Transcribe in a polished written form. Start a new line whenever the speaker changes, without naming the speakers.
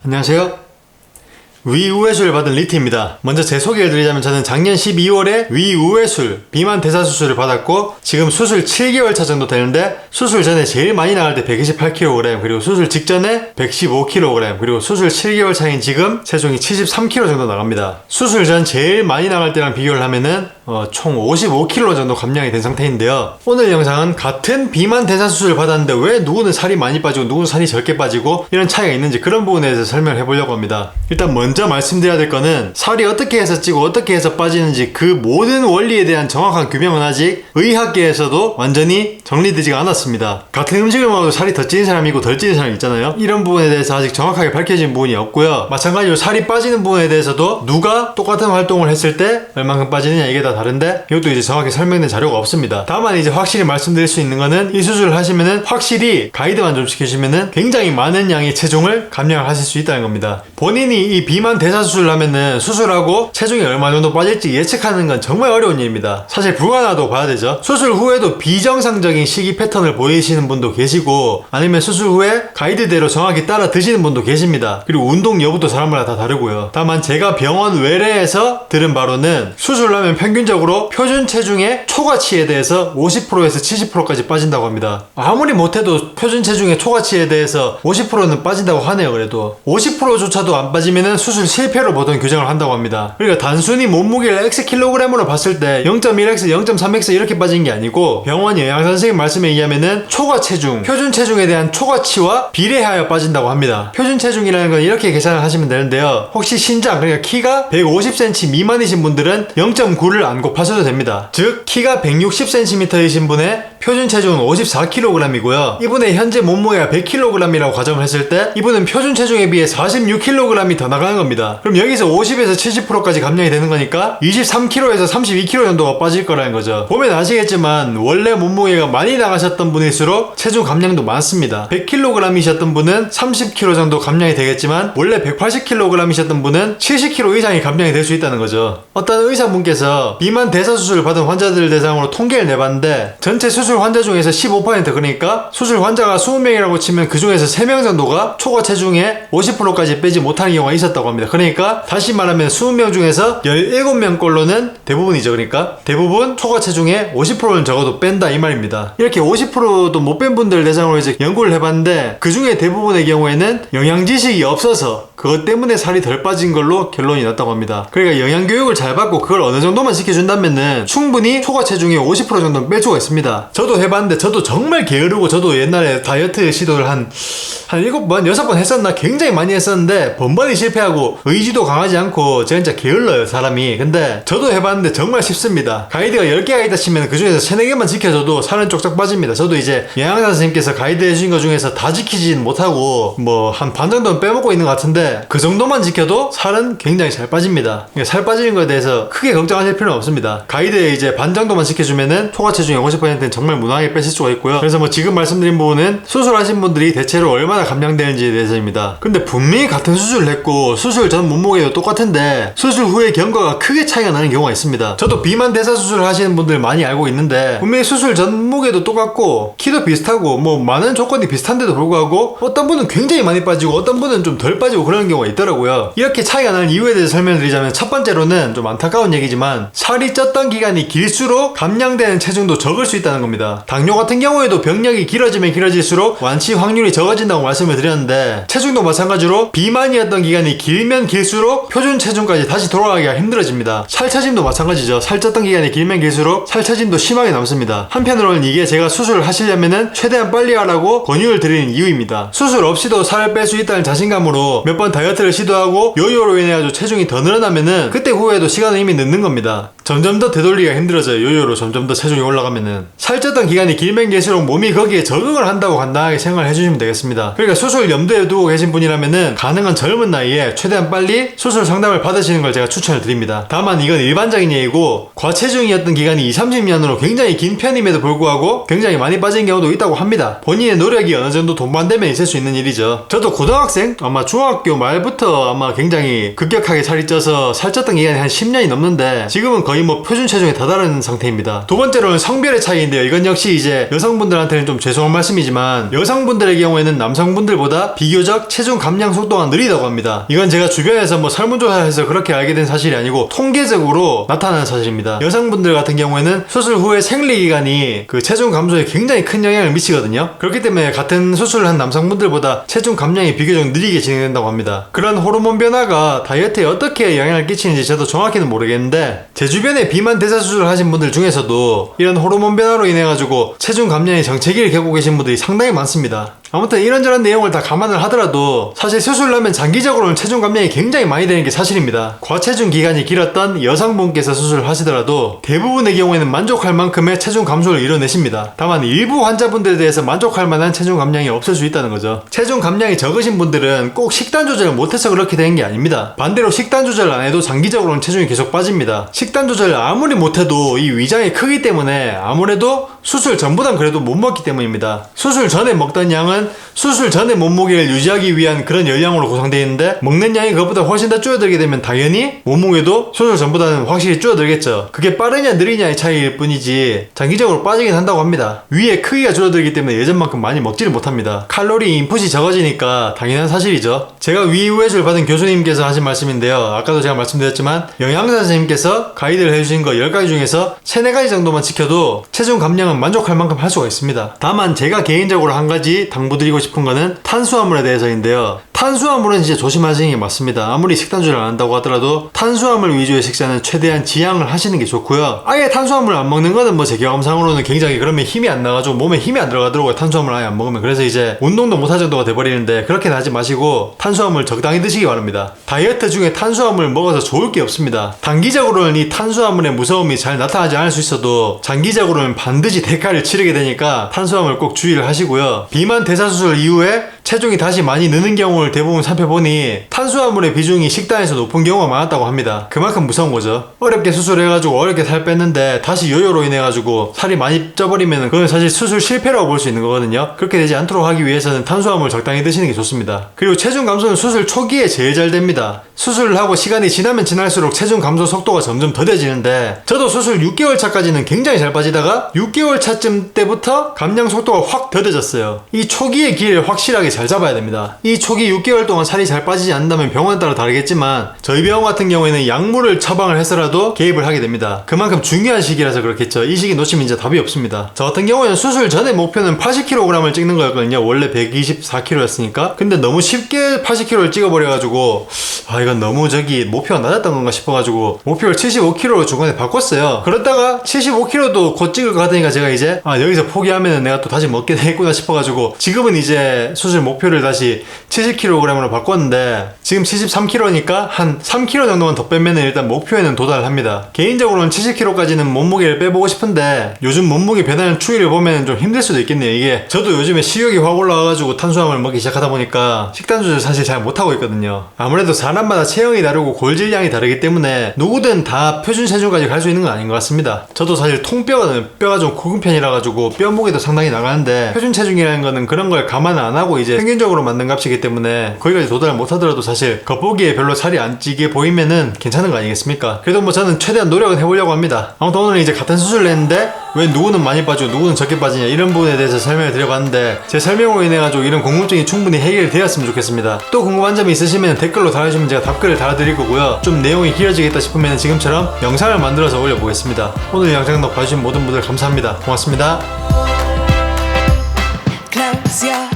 안녕하세요. 위우회수를 받은 리트입니다. 먼저 제 소개를 드리자면 저는 작년 12월에 위우회술, 비만 대사 수술을 받았고 지금 수술 7개월 차 정도 되는데 수술 전에 제일 많이 나갈 때 128kg 그리고 수술 직전에 115kg 그리고 수술 7개월 차인 지금 체중이 73kg 정도 나갑니다. 수술 전 제일 많이 나갈 때랑 비교를 하면은 총 55kg 정도 감량이 된 상태인데요. 오늘 영상은 같은 비만 대사 수술을 받았는데 왜 누구는 살이 많이 빠지고 누구는 살이 적게 빠지고 이런 차이가 있는지 그런 부분에 대해서 설명을 해보려고 합니다. 일단 먼저 말씀드려야 될 거는 살이 어떻게 해서 찌고 어떻게 해서 빠지는지 그 모든 원리에 대한 정확한 규명은 아직 의학계에서도 완전히 정리되지가 않았습니다. 같은 음식을 먹어도 살이 더 찌는 사람이 있고 덜 찌는 사람이 있잖아요. 이런 부분에 대해서 아직 정확하게 밝혀진 부분이 없고요. 마찬가지로 살이 빠지는 부분에 대해서도 누가 똑같은 활동을 했을 때 얼만큼 빠지느냐 이게 다 다른데 이것도 이제 정확히 설명된 자료가 없습니다. 다만 이제 확실히 말씀드릴 수 있는 거는 이 수술을 하시면은 확실히 가이드만 좀 시키시면은 굉장히 많은 양의 체중을 감량을 하실 수 있다는 겁니다. 본인이 이 비만 대사 수술을 하면은 수술하고 체중이 얼마 정도 빠질지 예측하는 건 정말 어려운 일입니다. 사실 불가능하다고 봐야 되죠. 수술 후에도 비정상적인 식이 패턴을 보이시는 분도 계시고 아니면 수술 후에 가이드대로 정확히 따라 드시는 분도 계십니다. 그리고 운동 여부도 사람마다 다 다르고요. 다만 제가 병원 외래에서 들은 바로는 수술을 하면 평균적으로 표준 체중의 초과치에 대해서 50%에서 70%까지 빠진다고 합니다. 아무리 못해도 표준 체중의 초과치에 대해서 50%는 빠진다고 하네요. 그래도 50%조차도 안 빠지면은 수술 실패로 보통 규정을 한다고 합니다. 그러니까 단순히 몸무게를 Xkg으로 봤을 때 0.1x, 0.3x 이렇게 빠진 게 아니고 병원 영양사 선생님 말씀에 의하면은 초과 체중, 표준 체중에 대한 초과치와 비례하여 빠진다고 합니다. 표준 체중이라는 건 이렇게 계산을 하시면 되는데요. 혹시 신장, 그러니까 키가 150cm 미만이신 분들은 0.9를 안 곱하셔도 됩니다. 즉 키가 160cm이신 분의 표준 체중은 54kg이고요. 이분의 현재 몸무게가 100kg이라고 가정을 했을 때 이분은 표준 체중에 비해 46kg이 더 나가는 겁니다. 그럼 여기서 50에서 70%까지 감량이 되는 거니까 23kg에서 32kg 정도가 빠질 거라는 거죠. 보면 아시겠지만 원래 몸무게가 많이 나가셨던 분일수록 체중 감량도 많습니다. 100kg이셨던 분은 30kg 정도 감량이 되겠지만 원래 180kg이셨던 분은 70kg 이상이 감량이 될 수 있다는 거죠. 어떤 의사분께서 비만 대사 수술을 받은 환자들 대상으로 통계를 내봤는데 전체 수술 환자 중에서 15% 그러니까 수술 환자가 20명이라고 치면 그 중에서 3명 정도가 초과 체중의 50%까지 빼지 못하는 경우가 있었다고 합니다. 그러니까 다시 말하면 20명 중에서 17명 꼴로는 대부분이죠. 그러니까 대부분 초과 체중의 50%는 적어도 뺀다 이 말입니다. 이렇게 50%도 못 뺀 분들 대상으로 이제 연구를 해봤는데 그 중에 대부분의 경우에는 영양 지식이 없어서 그것 때문에 살이 덜 빠진 걸로 결론이 났다고 합니다. 그러니까 영양 교육을 잘 받고 그걸 어느 정도만 시켜준다면은 충분히 초과 체중의 50% 정도는 뺄 수가 있습니다. 저도 해봤는데 저도 정말 게으르고 저도 옛날에 다이어트 시도를 한 7번, 6번 했었나 굉장히 많이 했었는데 번번이 실패하고 의지도 강하지 않고 진짜 게을러요 사람이. 근데 저도 해봤는데 정말 쉽습니다. 가이드가 10개가 있다 치면 그 중에서 3, 4개만 지켜줘도 살은 쪽쪽 빠집니다. 저도 이제 영양사 선생님께서 가이드 해주신 것 중에서 다 지키진 못하고 뭐 한 반 정도는 빼먹고 있는 것 같은데 그 정도만 지켜도 살은 굉장히 잘 빠집니다. 그러니까 살 빠지는 거에 대해서 크게 걱정하실 필요는 없습니다. 가이드에 이제 반 정도만 지켜주면은 초과 체중의 50%는 정말 무난하게 빼실 수가 있고요. 그래서 뭐 지금 말씀드린 부분은 수술하신 분들이 대체로 얼마나 감량되는지에 대해서입니다. 근데 분명히 같은 수술을 했고 수술 전 몸무게도 똑같은데 수술 후의 경과가 크게 차이가 나는 경우가 있습니다. 저도 비만 대사 수술을 하시는 분들 많이 알고 있는데 분명히 수술 전 몸무게도 똑같고 키도 비슷하고 뭐 많은 조건이 비슷한데도 불구하고 어떤 분은 굉장히 많이 빠지고 어떤 분은 좀 덜 빠지고 그러는 경우가 있더라고요. 이렇게 차이가 나는 이유에 대해서 설명드리자면 첫 번째로는 좀 안타까운 얘기지만 살이 쪘던 기간이 길수록 감량되는 체중도 적을 수 있다는 겁니다. 당뇨 같은 경우에도 병력이 길어지면 길어질수록 완치 확률이 적어진다고 말씀을 드렸는데 체중도 마찬가지로 비만이었던 기간이 길면 길수록 표준 체중까지 다시 돌아가기가 힘들어집니다. 살처짐도 마찬가지죠. 살쪘던 기간이 길면 길수록 살처짐도 심하게 남습니다. 한편으로는 이게 제가 수술을 하시려면은 최대한 빨리 하라고 권유를 드리는 이유입니다. 수술 없이도 살을 뺄 수 있다는 자신감으로 몇 번 다이어트를 시도하고 요요로 인해 체중이 더 늘어나면은 그때 후에도 시간은 이미 늦는 겁니다. 점점 더 되돌리기가 힘들어져요. 요요로 점점 더 체중이 올라가면은. 살쪘던 기간이 길면 길수록 몸이 거기에 적응을 한다고 간단하게 생각을 해주시면 되겠습니다. 그러니까 수술 염두에 두고 계신 분이라면은 가능한 젊은 나이에 최대한 빨리 수술 상담을 받으시는 걸 제가 추천을 드립니다. 다만 이건 일반적인 얘기고 과체중이었던 기간이 20-30년으로 굉장히 긴 편임에도 불구하고 굉장히 많이 빠진 경우도 있다고 합니다. 본인의 노력이 어느 정도 동반되면 있을 수 있는 일이죠. 저도 고등학생, 아마 중학교 말부터 아마 굉장히 급격하게 살이 쪄서 살쪘던 기간이 한 10년이 넘는데 지금은 거의 거의 뭐 표준 체중에 다다른 상태입니다. 두 번째로는 성별의 차이인데요. 이건 역시 이제 여성분들한테는 좀 죄송한 말씀이지만 여성분들의 경우에는 남성분들보다 비교적 체중 감량 속도가 느리다고 합니다. 이건 제가 주변에서 뭐 설문조사해서 그렇게 알게 된 사실이 아니고 통계적으로 나타나는 사실입니다. 여성분들 같은 경우에는 수술 후에 생리기간이 그 체중 감소에 굉장히 큰 영향을 미치거든요. 그렇기 때문에 같은 수술을 한 남성분들보다 체중 감량이 비교적 느리게 진행된다고 합니다. 그런 호르몬 변화가 다이어트에 어떻게 영향을 끼치는지 저도 정확히는 모르겠는데 제 주변에 비만 대사 수술을 하신 분들 중에서도 이런 호르몬 변화로 인해 가지고 체중 감량의 정체기를 겪고 계신 분들이 상당히 많습니다. 아무튼 이런저런 내용을 다 감안을 하더라도 사실 수술을 하면 장기적으로는 체중 감량이 굉장히 많이 되는 게 사실입니다. 과체중 기간이 길었던 여성분께서 수술을 하시더라도 대부분의 경우에는 만족할 만큼의 체중 감소를 이뤄내십니다. 다만 일부 환자분들에 대해서 만족할 만한 체중 감량이 없을 수 있다는 거죠. 체중 감량이 적으신 분들은 꼭 식단 조절을 못해서 그렇게 되는 게 아닙니다. 반대로 식단 조절 안 해도 장기적으로는 체중이 계속 빠집니다. 식단 조절을 아무리 못해도 이 위장이 크기 때문에 아무래도 수술 전보단 그래도 못 먹기 때문입니다. 수술 전에 먹던 양은 수술 전에 몸무게를 유지하기 위한 그런 열량으로 구성되어 있는데 먹는 양이 그것보다 훨씬 더 줄어들게 되면 당연히 몸무게도 수술 전보다는 확실히 줄어들겠죠. 그게 빠르냐 느리냐의 차이일 뿐이지 장기적으로 빠지긴 한다고 합니다. 위의 크기가 줄어들기 때문에 예전만큼 많이 먹지를 못합니다. 칼로리 인풋이 적어지니까 당연한 사실이죠. 제가 위우회술 받은 교수님께서 하신 말씀인데요. 아까도 제가 말씀드렸지만 영양사 선생님께서 가이드를 해주신 거 10가지 중에서 3, 4가지 정도만 지켜도 체중 감량은 만족할 만큼 할 수가 있습니다. 다만 제가 개인적으로 한 가지 당부드리고 싶은 거는 탄수화물에 대해서인데요. 탄수화물은 진짜 조심하시는 게 맞습니다. 아무리 식단 조절 안 한다고 하더라도 탄수화물 위주의 식사는 최대한 지양을 하시는 게 좋고요. 아예 탄수화물 안 먹는 거는 뭐 제 경험상으로는 굉장히 그러면 힘이 안 나가지고 몸에 힘이 안 들어가더라고요. 탄수화물 아예 안 먹으면. 그래서 이제 운동도 못할 정도가 돼버리는데 그렇게는 하지 마시고 탄수화물 적당히 드시기 바랍니다. 다이어트 중에 탄수화물 먹어서 좋을 게 없습니다. 단기적으로는 이 탄수화물의 무서움이 잘 나타나지 않을 수 있어도 장기적으로는 반드시 대가를 치르게 되니까 탄수화물 꼭 주의를 하시고요. 비만 대사수술 이후에 체중이 다시 많이 느는 경우를 대부분 살펴보니 탄수화물의 비중이 식단에서 높은 경우가 많았다고 합니다. 그만큼 무서운 거죠. 어렵게 수술해가지고 어렵게 살 뺐는데 다시 요요로 인해가지고 살이 많이 쪄버리면 그건 사실 수술 실패라고 볼 수 있는 거거든요. 그렇게 되지 않도록 하기 위해서는 탄수화물 적당히 드시는 게 좋습니다. 그리고 체중 감소는 수술 초기에 제일 잘 됩니다. 수술을 하고 시간이 지나면 지날수록 체중 감소 속도가 점점 더뎌지는데 저도 수술 6개월 차까지는 굉장히 잘 빠지다가 6개월 차쯤 때부터 감량 속도가 확 더뎌졌어요. 이 초기의 길을 확실하게 잘 잡아야 됩니다. 이 초기 6개월 동안 살이 잘 빠지지 않는다면 병원에 따라 다르겠지만 저희 병원 같은 경우에는 약물을 처방을 해서라도 개입을 하게 됩니다. 그만큼 중요한 시기라서 그렇겠죠. 이 시기 놓치면 이제 답이 없습니다. 저 같은 경우에는 수술 전에 목표는 80kg을 찍는 거였거든요. 원래 124kg였으니까. 근데 너무 쉽게 80kg를 찍어버려가지고 이건 너무 목표가 낮았던 건가 싶어가지고 목표를 75kg로 중간에 바꿨어요. 그러다가 75kg도 곧 찍을 것 같으니까 제가 이제 여기서 포기하면 내가 또 다시 먹게 되겠구나 싶어가지고 지금은 이제 수술 목표를 다시 70kg으로 바꿨는데 지금 73kg니까 한 3kg 정도만 더 빼면 일단 목표에는 도달을 합니다. 개인적으로는 70kg까지는 몸무게를 빼보고 싶은데 요즘 몸무게 변하는 추이를 보면 좀 힘들 수도 있겠네요. 이게 저도 요즘에 식욕이 확 올라와가지고 탄수화물 먹기 시작하다 보니까 식단 조절 사실 잘 못하고 있거든요. 아무래도 사람마다 체형이 다르고 골질량이 다르기 때문에 누구든 다 표준 체중까지 갈 수 있는 건 아닌 것 같습니다. 저도 사실 뼈가 좀 굵은 편이라 가지고 뼈 무게도 상당히 나가는데 표준 체중이라는 거는 그런 걸 감안 안 하고 이제 평균적으로 맞는 값이기 때문에 거기까지 도달을 못하더라도 사실 겉보기에 별로 살이 안 찌게 보이면은 괜찮은 거 아니겠습니까? 그래도 뭐 저는 최대한 노력은 해보려고 합니다. 아무튼 오늘은 이제 같은 수술을 했는데 왜 누구는 많이 빠지고 누구는 적게 빠지냐 이런 부분에 대해서 설명을 드려봤는데 제 설명으로 인해 가지고 이런 궁금증이 충분히 해결되었으면 좋겠습니다. 또 궁금한 점이 있으시면 댓글로 달아주시면 제가 답글을 달아드릴 거고요. 좀 내용이 길어지겠다 싶으면 지금처럼 영상을 만들어서 올려보겠습니다. 오늘 영상도 봐주신 모든 분들 감사합니다. 고맙습니다.
Close your